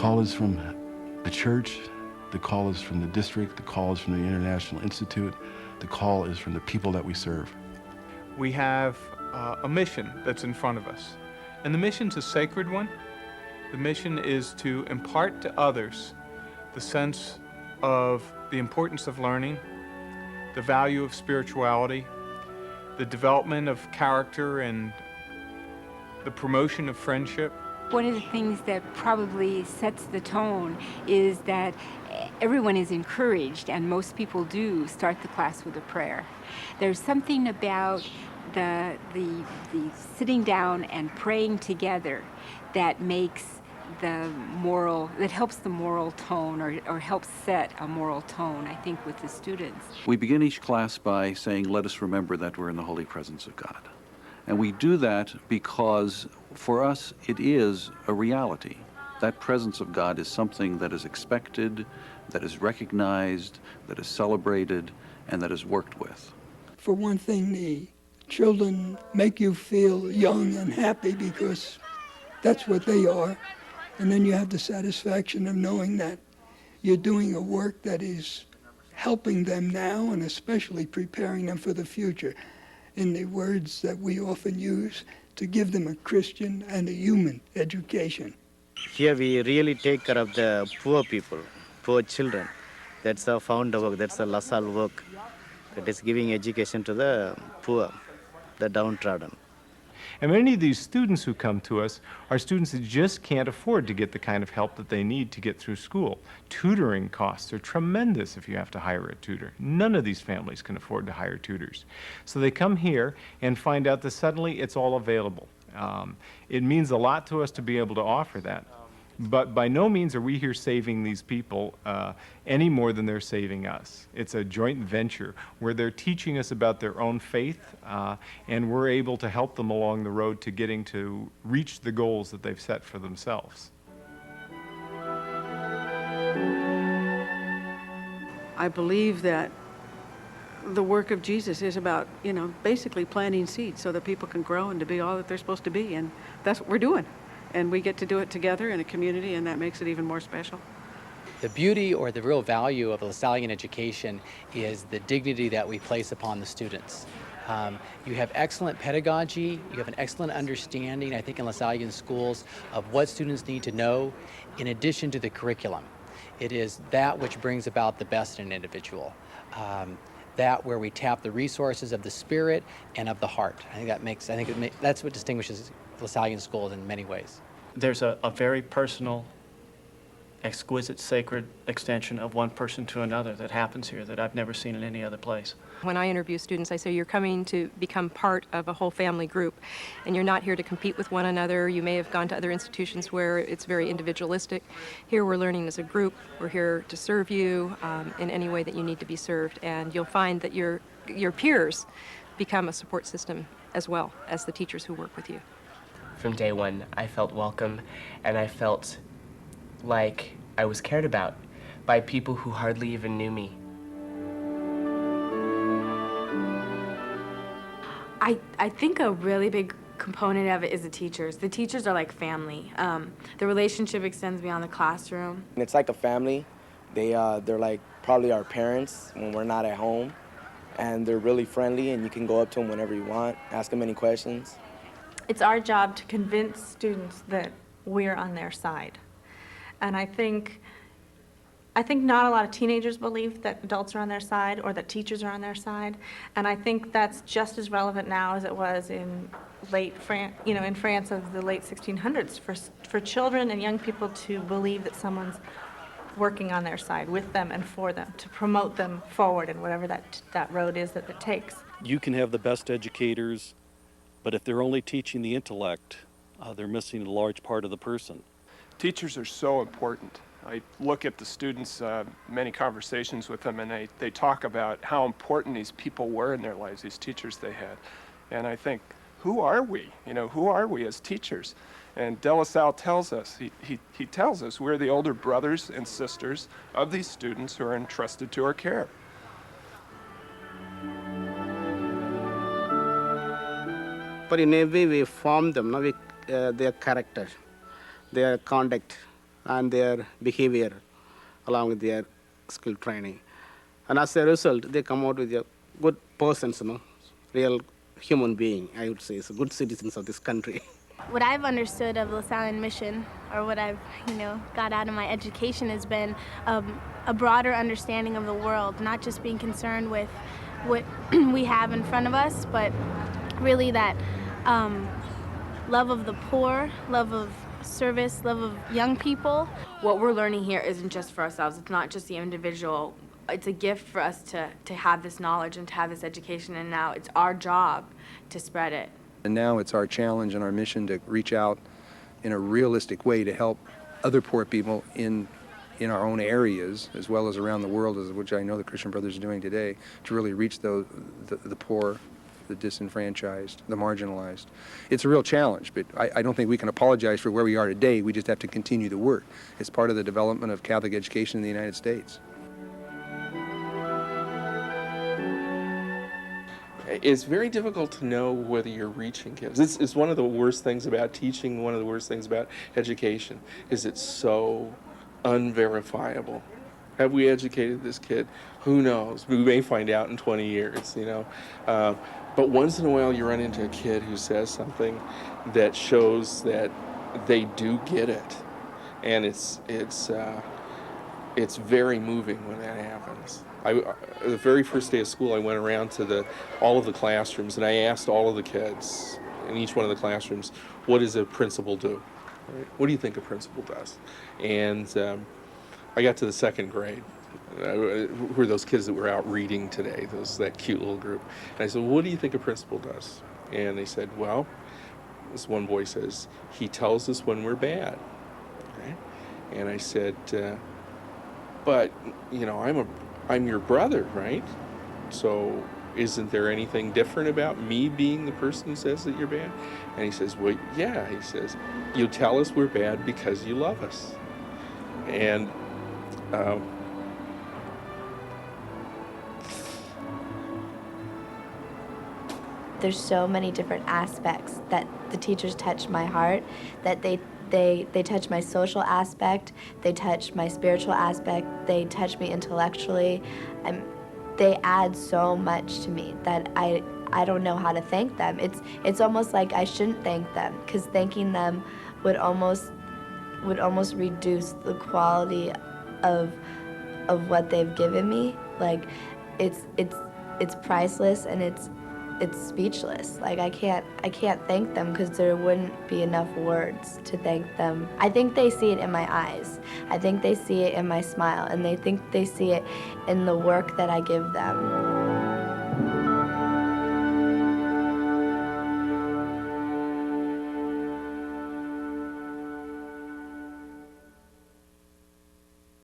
call is from the church, the call is from the district, the call is from the International Institute, the call is from the people that we serve. We have a mission that's in front of us, and the mission's a sacred one. The mission is to impart to others the sense of the importance of learning, the value of spirituality, the development of character, and the promotion of friendship. One of the things that probably sets the tone is that everyone is encouraged, and most people do start the class with a prayer. There's something about the sitting down and praying together that helps the moral tone or helps set a moral tone, I think, with the students. We begin each class by saying, let us remember that we're in the holy presence of God. And we do that because for us it is a reality. That presence of God is something that is expected, that is recognized, that is celebrated, and that is worked with. For one thing, the children make you feel young and happy because that's what they are. And then you have the satisfaction of knowing that you're doing a work that is helping them now and especially preparing them for the future. In the words that we often use, to give them a Christian and a human education. Here we really take care of the poor people, poor children. That's our founder work, that's the LaSalle work. That is giving education to the poor, the downtrodden. And many of these students who come to us are students that just can't afford to get the kind of help that they need to get through school. Tutoring costs are tremendous if you have to hire a tutor. None of these families can afford to hire tutors. So they come here and find out that suddenly it's all available. It means a lot to us to be able to offer that. But by no means are we here saving these people any more than they're saving us. It's a joint venture where they're teaching us about their own faith, and we're able to help them along the road to getting to reach the goals that they've set for themselves. I believe that the work of Jesus is about, basically planting seeds so that people can grow and to be all that they're supposed to be, and that's what we're doing. And we get to do it together in a community, and that makes it even more special. The beauty or the real value of Lasallian education is the dignity that we place upon the students. You have excellent pedagogy, you have an excellent understanding, I think, in Lasallian schools of what students need to know in addition to the curriculum. It is that which brings about the best in an individual. That where we tap the resources of the spirit and of the heart. That's what distinguishes Lasallian schools in many ways. There's a very personal, exquisite, sacred extension of one person to another that happens here that I've never seen in any other place. When I interview students, I say you're coming to become part of a whole family group, and you're not here to compete with one another. You may have gone to other institutions where it's very individualistic. Here we're learning as a group. We're here to serve you in any way that you need to be served, and you'll find that your peers become a support system as well as the teachers who work with you. From day one, I felt welcome, and I felt like I was cared about by people who hardly even knew me. I think a really big component of it is the teachers. The teachers are like family. The relationship extends beyond the classroom. It's like a family. They're like probably our parents when we're not at home, and they're really friendly, and you can go up to them whenever you want, ask them any questions. It's our job to convince students that we're on their side. And I think not a lot of teenagers believe that adults are on their side or that teachers are on their side. And I think that's just as relevant now as it was in in France of the late 1600s for children and young people to believe that someone's working on their side with them and for them, to promote them forward in whatever that road is that it takes. You can have the best educators, but if they're only teaching the intellect, they're missing a large part of the person. Teachers are so important. I look at the students, many conversations with them, and they talk about how important these people were in their lives, these teachers they had. And I think, who are we? Who are we as teachers? And De La Salle tells us, he tells us we're the older brothers and sisters of these students who are entrusted to our care. But in a way we form them, their character, their conduct, and their behavior along with their skill training. And as a result, they come out with a good persons, real human being, I would say, so good citizens of this country. What I've understood of Lasallian Mission, or what I've, got out of my education, has been a broader understanding of the world, not just being concerned with what we have in front of us, but really that love of the poor, love of service, love of young people. What we're learning here isn't just for ourselves. It's not just the individual. It's a gift for us to have this knowledge and to have this education, and now it's our job to spread it. And now it's our challenge and our mission to reach out in a realistic way to help other poor people in our own areas, as well as around the world, which I know the Christian Brothers are doing today, to really reach the poor, the disenfranchised, the marginalized. It's a real challenge, but I don't think we can apologize for where we are today. We just have to continue the work. It's part of the development of Catholic education in the United States. It's very difficult to know whether you're reaching kids. It's one of the worst things about teaching, one of the worst things about education, is it's so unverifiable. Have we educated this kid? Who knows? We may find out in 20 years, But once in a while you run into a kid who says something that shows that they do get it. And it's very moving when that happens. The very first day of school, I went around to all of the classrooms, and I asked all of the kids in each one of the classrooms, what does a principal do? Right? What do you think a principal does? And I got to the second grade. Who were those kids that were out reading today, that cute little group. And I said, what do you think a principal does? And they said, well, this one boy says, he tells us when we're bad. Right? And I said, but, I'm your brother, right? So isn't there anything different about me being the person who says that you're bad? And he says, well, yeah. He says, you tell us we're bad because you love us. And there's so many different aspects that the teachers touch my heart, that they touch my social aspect, they touch my spiritual aspect, they touch me intellectually. They add so much to me that I don't know how to thank them. It's almost like I shouldn't thank them, because thanking them would almost reduce the quality of what they've given me. Like it's priceless, and it's speechless. Like I can't thank them, because there wouldn't be enough words to thank them. I think they see it in my eyes. I think they see it in my smile, and they think they see it in the work that I give them.